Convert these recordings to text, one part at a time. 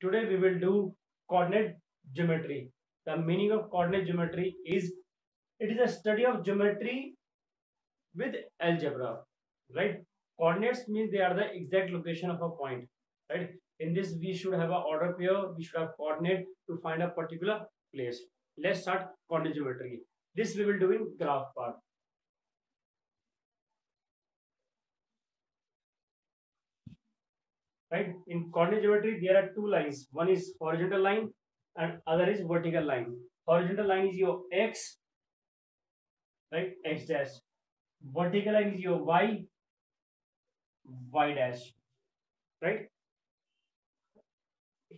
Today we will do coordinate geometry. The meaning of coordinate geometry is it is a study of geometry with algebra, right? Coordinates means they are the exact location of a point, right? In this we should have a order pair, we should have coordinate to find a particular place. Let's start coordinate geometry. This we will do in graph part. Right? In coordinate geometry, there are two lines. One is horizontal line and other is vertical line. Horizontal line is your x, right? X dash. Vertical line is your y, y dash, right?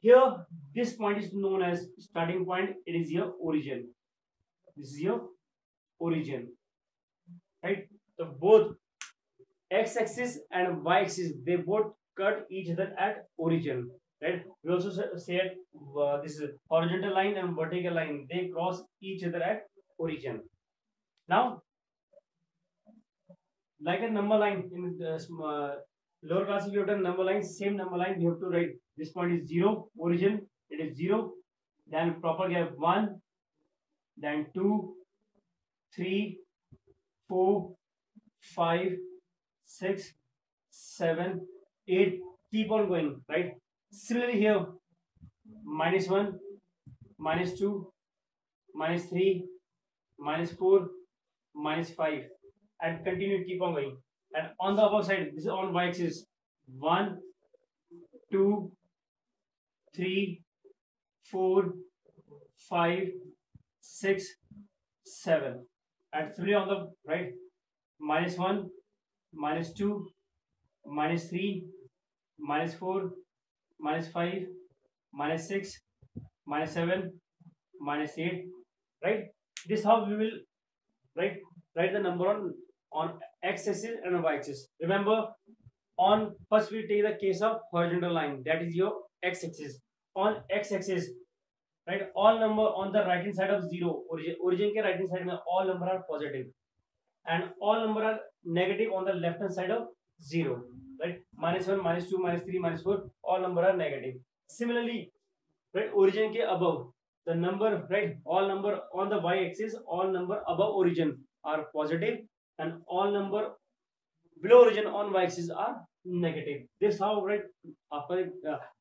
Here, this point is known as starting point. It is your origin. This is your origin, right? So both x-axis and y-axis they both cut each other at origin, right? We also said this is horizontal line and vertical line they cross each other at origin. Now, like a number line in the lower class, if you have done number line, same number line, we have to write this point is 0, origin, it is 0, then proper gap 1, then 2, 3, 4, 5, 6, 7, 8, keep on going, right? Similarly here, -1, -2, -3, -4, -5, and continue, keep on going. And on the above side, this is on y-axis, 1, 2, 3, 4, 5, 6, 7. And similarly on the right, -1, -2, -3, -4, -5, -6, -7, -8, right? This how we will write the number on x-axis and y-axis. Remember, on first we take the case of horizontal line, that is your x-axis. On x-axis, right, all number on the right hand side of 0, origin के right hand side में all number are positive and all number are negative on the left hand side of 0, right? -1, -2, -3, -4, all number are negative. Similarly, right, origin के above the number, right, all number on the y-axis, all number above origin are positive and all number below origin on y-axis are negative. This how, right,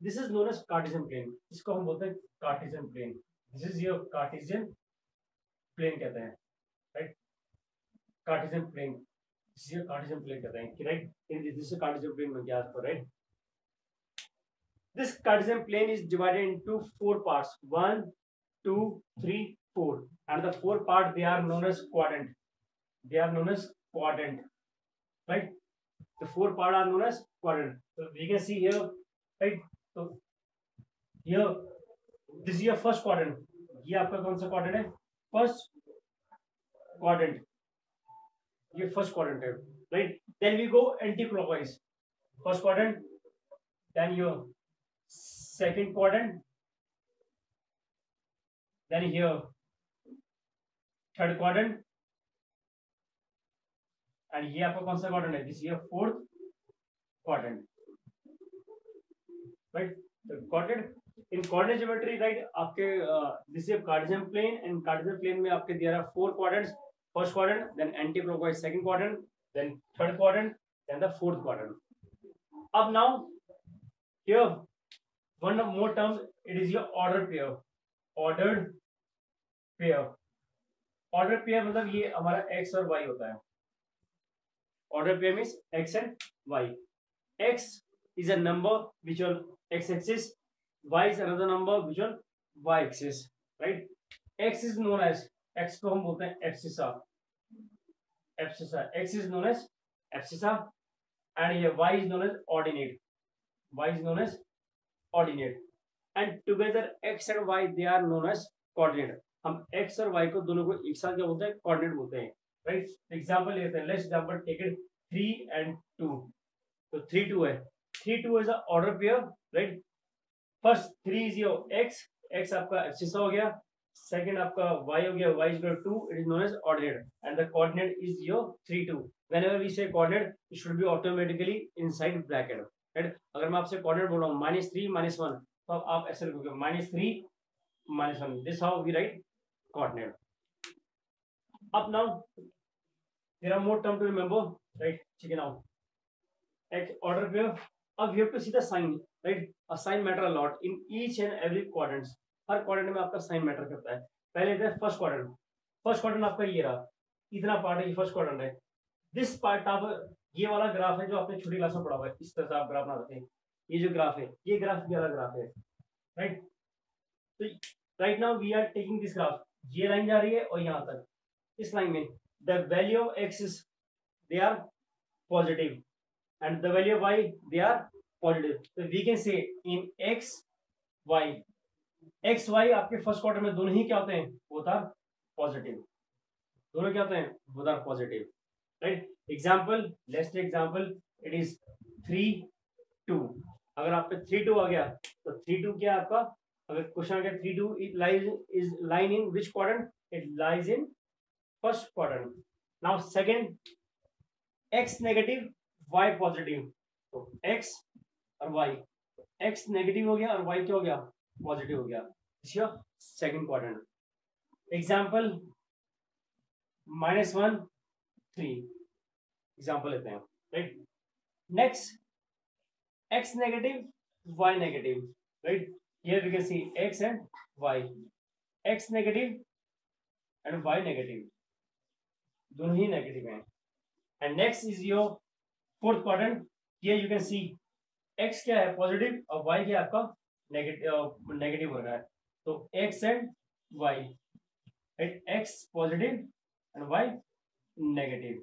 this is known as Cartesian plane. इसको हम बोलते हैं Cartesian plane. This is your Cartesian plane कहते हैं, right? Cartesian plane. This is your Cartesian plane कहते हैं, right? This is Cartesian plane में क्या आता है, right? This Cartesian plane is divided into 4 parts. 1, 2, 3, 4. And the 4 parts they are known as quadrant. They are known as quadrant, right? The 4 parts are known as quadrant. So we can see here, right? So here, this is your first quadrant. ये आपका कौन सा quadrant है? First quadrant. ये first quadrant है, right? Then we go anti-clockwise. First quadrant, then your second quadrant, then here third quadrant, and ये आपका कौन सा quadrant है? This is your fourth quadrant, right? The quadrant in coordinate geometry, right? आपके this is Cartesian plane, and Cartesian plane में आपके there are 4 quadrants. First quadrant, then anti-clockwise second quadrant, then third quadrant, then the fourth quadrant. Up now, here one more term. It is your ordered pair. Ordered pair. Ordered pair मतलब ये हमारा x और y होता है. Ordered pair means x and y. X is a number which on x-axis. Y is another number which on y-axis. Right? X is known as x को हम बोलते हैं abscissa. Abscissa. X is known as abscissa, and here y is known as ordinate. Y is known as ordinate, and together x and y they are known as coordinate. हम x और y को दोनों को एक साथ क्या बोलते हैं? कोऑर्डिनेट बोलते हैं, राइट? एग्जांपल लेते हैं. Let's example take it 3 and 2. तो 3 2 है. 3 2 is a order pair, right? First 3 is your x, x आपका एब्सिसा हो गया. सेकंड आपका y हो गया, y is equal to 2. It is known as ordinate, and the coordinate is your 3 2. Whenever we say coordinate, it should be automatically inside bracket, right? अगर मैं आपसे coordinate बोल रहा हूँ -3 -1, तो आप ऐसे लिखोगे -3 -1. This how we write coordinate. Up now there are more terms to remember, right? Check it out. At order pair, अब you have to see the sign, right? A sign matter a lot in each and every quadrants. Her quadrant में आपका sign matter करता है. पहले इधर first quadrant. First quadrant आपका ये रहा, इतना पार्ट है, ये first quadrant है. This part आप ये वाला ग्राफ है जो आपने छोटी क्लास में पढ़ा हुआ है, इस तरह से आप ग्राफ बनाते हैं. ये जो ग्राफ है, ये ग्राफ ये वाला ग्राफ है, right? तो right now we are taking this graph. ये लाइन जा रही है और यहाँ तक. इस लाइन में the value of x is they are positive and the value of y they are positive. So we can say in x y आपके फर्स्ट क्वार्टर में दोनों ही क्या होते हैं, बोथ आर पॉजिटिव. दोनों क्या होते हैं, both are positive, right? Example, let's take example, it is 3 2. अगर आप पे 3 2 आ गया तो 3 2 क्या है आपका, अगर क्वेश्चन आ गया 3 2 it lies is line in which quadrant, it lies in first quadrant. Now second, x negative y positive, तो x और y, x नेगेटिव हो गया और y क्या हो गया, पॉजिटिव हो गया. Second quadrant. एग्जांपल -1 3 एग्जांपल लेते हैं, right? Next, x negative y negative, right? Here we can see x and y, x negative and y negative, दोनों ही नेगेटिव हैं. And next is your fourth quadrant. Here you can see x क्या है, positive, और y क्या है आपका negative हो रहा है. तो x and y, x positive and y negative.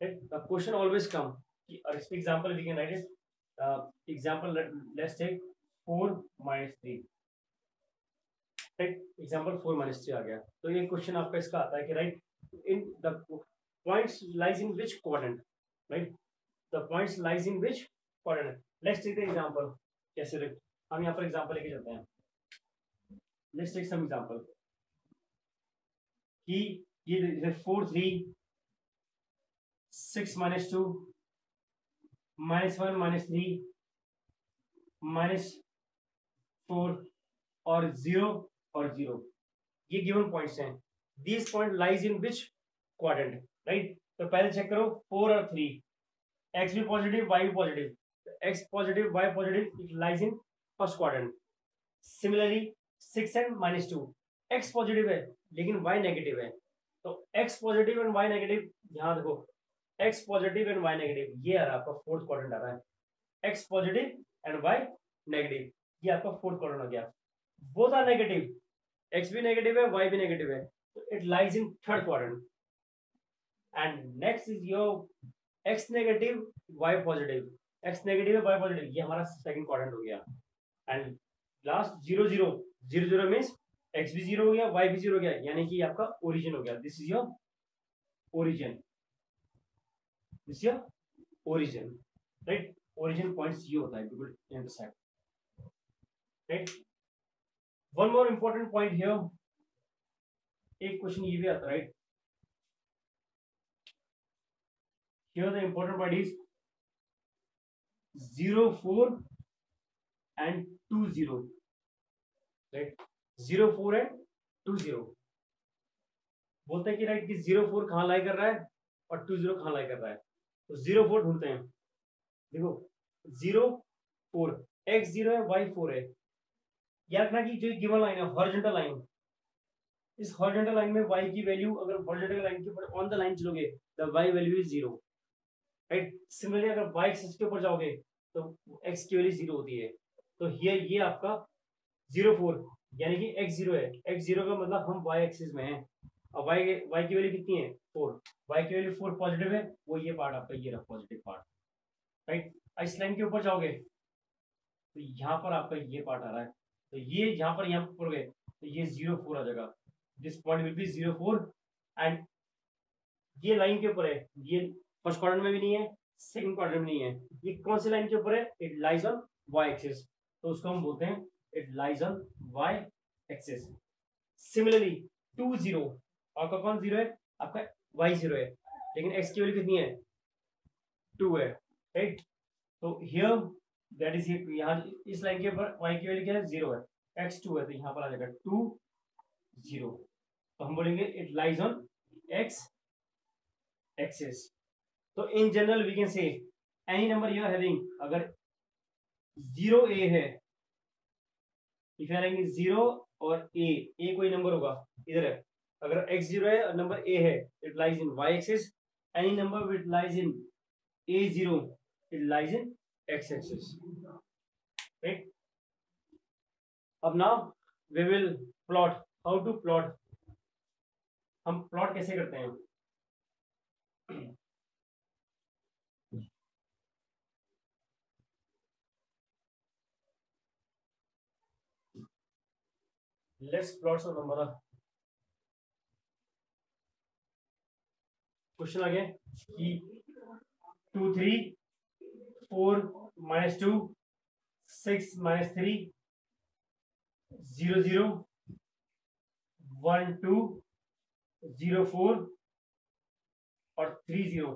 The question always come. और इस example we can write it. Example let's take 4 -3, right? Example 4 -3 आ गया. तो ये क्वेश्चन आपका इसका आता है कि right in the points lies in which quadrant, right? The points lies in which quadrant. Let's take the example. कैसे लिख, हम यहाँ पर एग्जांपल लेके चलते हैं. Let's take some example. कि ये 4 3 6 -2 -1 -3 -4 और 0 और 0, ये गिवन पॉइंट्स हैं. These point lies in which quadrant, right? तो पहले चेक करो 4 और 3, x भी पॉजिटिव y भी positive, x positive y positive, it lies in first quadrant. Similarly 6 and -2, x positive है लेकिन y नेगेटिव है, तो x positive and y negative, यहाँ देखो x positive and y negative, ये आ रहा है आपका फोर्थ क्वाड्रेंट आ रहा है. x positive and y negative, ये आपका फोर्थ क्वाड्रेंट हो गया. बोथ आर नेगेटिव, x भी नेगेटिव है y भी नेगेटिव है, it lies in third quadrant. And next is your x negative y positive, x negative y positive, ये हमारा second quadrant हो गया. And last 0 0 0 0 means x भी 0 हो गया y भी 0 हो गया, यानी कि आपका origin हो गया. This is your origin, this is your origin, right? Origin points ये होता है बिल्कुल intersect, right? One more important point here. एक क्वेश्चन ये भी आता है, right? Here the important part is 0 4 and 2 0, right? 0 4 and 2 0 बोलते हैं कि राइट कि 0 4 कहाँ लाई कर रहा है और 2 0 कहाँ लाई कर रहा है. तो 0 4 ढूंढते हैं. देखो 0 4, x 0 है y 4 है. याद रखना कि जो गिवन लाइन है हॉरिजॉन्टल लाइन, इस हॉरिजॉन्टल लाइन में y की वैल्यू, अगर हॉरिजॉन्टल लाइन के ऊपर ऑन द लाइन चलोगे the y value is 0, right? Similarly अगर y एक्सिस के ऊपर जाओगे तो x की वैल्यू 0 होती है. तो ये आपका 0 4 यानी कि x 0 है. x 0 का मतलब हम y एक्सिस में हैं और y की वैल्यू कितनी है 4, y की वैल्यू 4 पॉजिटिव है, वो ये पार्ट आपका ये रहा पॉजिटिव पार्ट, राइट? इस लाइन के ऊपर जाओगे तो यहाँ पर आपका ये पार्ट आ रहा है, तो ये यहाँ पर गए तो ये 0 4 आ जाएगा. This point will be 0 4 and ये लाइन के ऊपर है, ये फर्स्ट क्वाड्रेंट में भी नहीं है, सेकंड क्वाड्रेंट में नहीं है, ये कौन सी लाइन के ऊपर है? It lies on y axis, तो उसको हम बोलते हैं it lies on y axis. Similarly 2 0, आपका कौन 0 है? आपका y 0 है, लेकिन x की वैल्यू कितनी है 2 है, राइट? तो हियर दैट इज यहाँ इस लाइन के ऊपर y की वैल्यू क्या है 0 है, x2 है, तो यहाँ पर आ जाएगा 2 0। तो हम बोलेंगे it lies on x axis. तो in general we can say any number you are having, अगर 0a है, इफ यू आर हैविंग 0 और a कोई नंबर होगा इधर है, अगर x0 है और नंबर a है, it lies in y axis. Any number which lies in a0 it lies in x axis, right. अब now we will plot, how to plot, हम प्लॉट कैसे करते हैं। Let's plot some number. Question आ गया कि 2 3 4 -2 6 -3 0 0 1 2 0 4 और 3 0,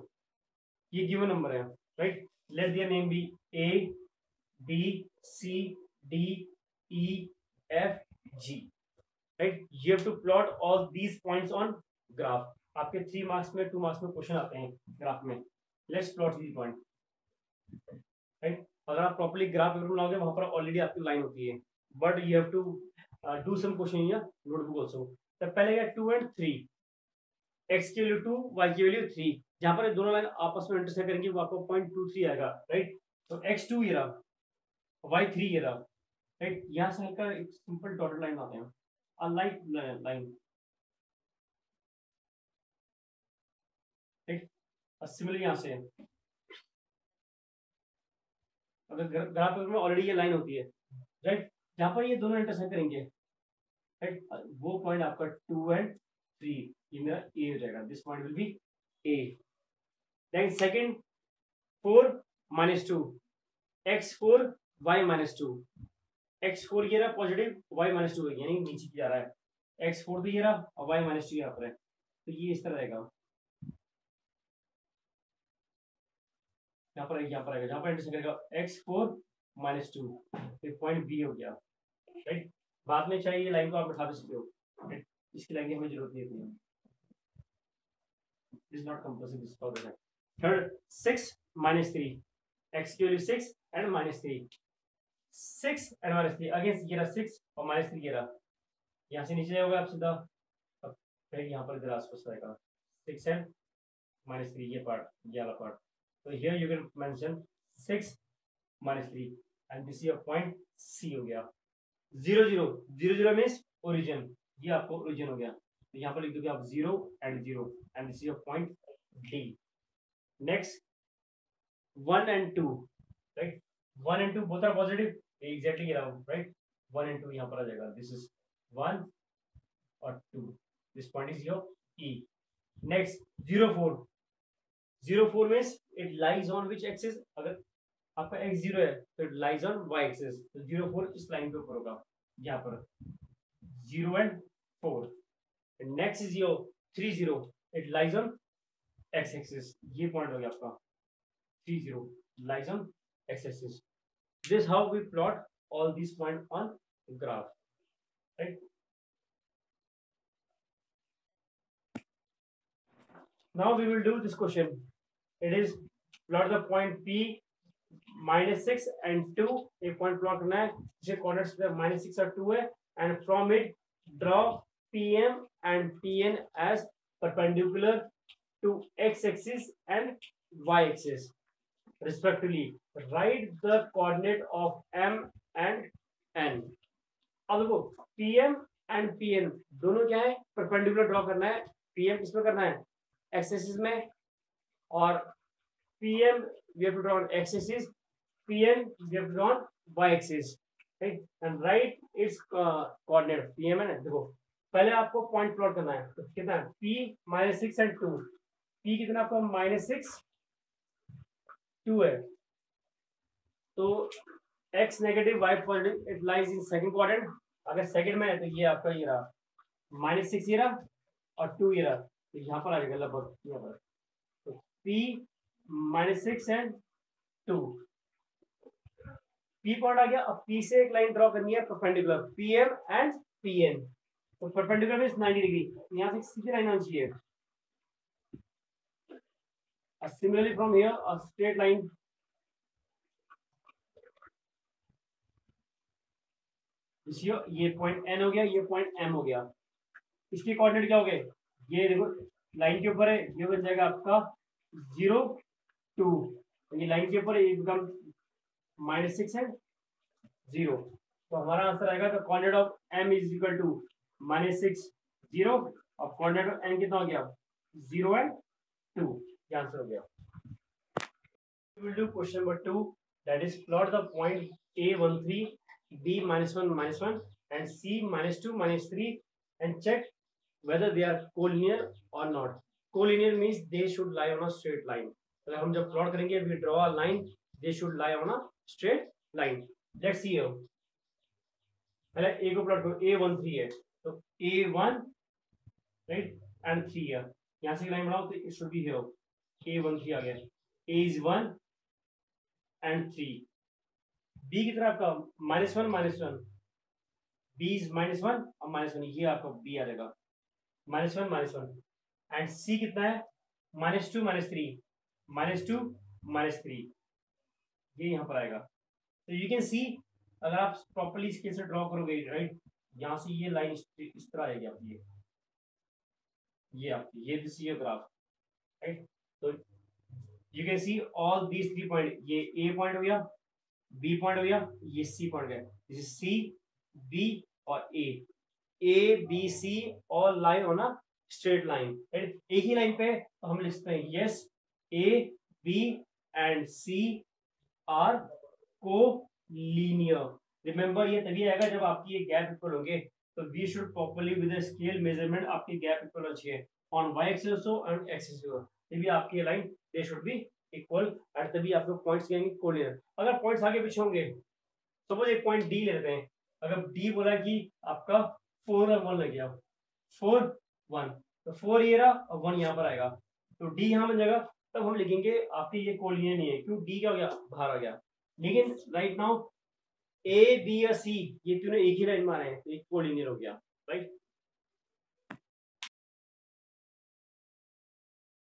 ये गिवन नंबर है, right. Let their name be A B C D E F G, right. You have to plot all these points on graph. आपके 3 मार्क्स में 2 मार्क्स में question आते हैं ग्राफ में। Let's plot these point, right. अगर आप properly graph paper बनाओगे वहां पर ऑलरेडी आपकी लाइन होती है, but you have to do some question in your notebook also. तो पहले क्या 2 और 3, x की वैल्यू 2 y की वैल्यू 3, जहां पर दोनों लाइन आपस में इंटरसेक्ट करेंगे वो आपको 0.23 आएगा, राइट। तो x2 ये रहा, y3 ये रहा, राइट। यहां से हल्का एक सिंपल डॉटेड लाइन आते हैं, अ लाइट लाइन, राइट। सिमिलर यहां से अगर ग्राफ पेपर में ऑलरेडी ये लाइन होती है, राइट, जहां पर ये दोनों इंटरसेक्ट करेंगे, राइट, वो पॉइंट आपका 2 और 3, ये मेरा ए हो जाएगा, this point will be A. Then second 4 -2 x4 y -2, x4 ये रहा पॉजिटिव, y -2 यानी नीचे की जा रहा है, x4 तो ये रहा और y -2 यहाँ पर है, तो ये इस तरह रहेगा, यहाँ पर आएगा, जहाँ पर इंटरसेक्ट करेगा x4 -2, तो पॉइंट बी हो गया, राइट। बाद में चाहिए ये लाइन को आप बैठा भी सकते हो, राइट, इसकी लाइन की हमें जरूरत नहीं है, is not compulsory this for that. Third 6 -3, x की वैल्यू 6 एंड -3, 6 एंड -3 अगेंस्ट ये रहा 6 और -3 ये रहा, यहाँ से नीचे जाओगे आप सीधा, अब फिर यहाँ पर इधर आसपास रहेगा 6 एंड -3, ये पार्ट, ये वाला पार्ट। तो here you can mention 6 -3 and this your point C हो गया। 0 0 0 0 मींस ओरिजिन, ये आपको ओरिजिन हो गया, तो यहाँ पर लिख दोगे आप 0 and 0 and this your point D. Next 1 and 2, right, 1 and 2 both are positive, exactly ये रहा, राइट, 1 and 2 यहाँ पर आ जाएगा, दिस इज 1 और 2, this point is your E. Next 0 4, 0 4 means it lies on which axis, अगर आपका x0 है तो it lies on y axis, तो 0 4 इस लाइन के ऊपर होगा, यहाँ पर 0 and 4। Next is your 3 0, it lies on x axis, ये पॉइंट हो गया आपका 3 0 lies on x-axis. This is how we plot all these points on graph, right? Now we will do this question. It is plot the point P -6 and 2. एक point plot करना है जिसके coordinates -6 और 2 है, and from it draw PM and PN as perpendicular to x-axis and y-axis. Respectively, write the coordinate of M and N. अब देखो PM and PN दोनों क्या है, परपेंडिकुलर ड्रॉ करना है। PM किसमें करना है, एक्स एक्सिस में, और PM we have to draw on x axis, PN we have to draw on y axis, right, and write its coordinate PM and N। देखो पहले आपको पॉइंट प्लॉट करना है, तो कितना है P -6 and 2, P कितना आपका -6 2 है, तो x negative y positive, it lies in second quadrant. अगर सेकंड में है तो ये आपका ये रहा -6 ये रहा और 2 ये रहा, तो यहाँ पर आ जाएगा लगभग यहाँ पर, तो P -6 and 2, P पॉइंट आ गया। अब P से एक लाइन ड्रॉ करनी है परपेंडिकुलर, PM एंड PN। तो परपेंडिकुलर मींस 90 डिग्री, यहाँ से सीधी लाइन आनी चाहिए। Similarly from here a straight line ये पॉइंट N हो गया, ये पॉइंट M हो गया। इसके कोऑर्डिनेट क्या हो गए, ये देखो लाइन के ऊपर है, ये बन जाएगा आपका 0 2, ये लाइन के ऊपर ये बिकम -6 है 0। तो हमारा आंसर आएगा the coordinate of M is equal to -6 0 और कोऑर्डिनेट ऑफ N कितना हो गया 0 एंड 2। ये आंसर हो गया। We will do question number 2, that is plot the point A13, B -1 -1 and C -2 -3 and check whether they are collinear or not. Collinear means they should lie on a straight line. तो हम जब plot करेंगे we draw a line, they should lie on a straight line. Let's see here. पहले A को plot करो, A13 है तो A1 right and 3 है, यहाँ से लाइन बनाओ तो it should be here A13 आ गया, A is 1 and 3, B की तरफ आपका -1 -1, B is -1 और -1, ये आपका B आ जाएगा -1 -1 एंड C कितना है -2 -3 -2 -3, ये यहाँ पर आएगा। तो यू कैन सी अगर आप प्रॉपर्ली इसके से ड्रॉ करोगे राइट, यहाँ से ये लाइन इस तरह आएगी आपकी, ये आपकी ये दिस ये ग्राफ राइट। तो you can see all these 3 point, ये A पॉइंट हो गया, B पॉइंट हो गया, ये C पॉइंट गया, दिस इज C B और A B C all line on a straight line right. एक ही लाइन पे तो हम लिखते हैं yes A B and C are collinear. Remember ये तभी आएगा जब आपकी ये गैप इक्वल होंगे, तो we should properly with the scale measurement आपकी गैप इक्वल होनी चाहिए on y axis and x axis, तभी आपकी line they should be equal and तभी आपको पॉइंट्स कहेंगे कोलिनियर। अगर पॉइंट्स आगे पीछे होंगे, सपोज एक पॉइंट डी ले लेते हैं, अगर डी बोला कि आपका 4 और 1 लग गया, 4 1 तो 4 ये रहा और 1 यहाँ पर आएगा, तो डी यहाँ बन जाएगा, तब हम लिखेंगे आपकी ये कोलिनियर नहीं है, क्यों डी क्या हो गया बाहर आ गया। लेकिन राइट नाउ ए बी या सी ये तीनों एक ही लाइन में आ रहे हैं तो एक कोलिनियर हो गया राइट।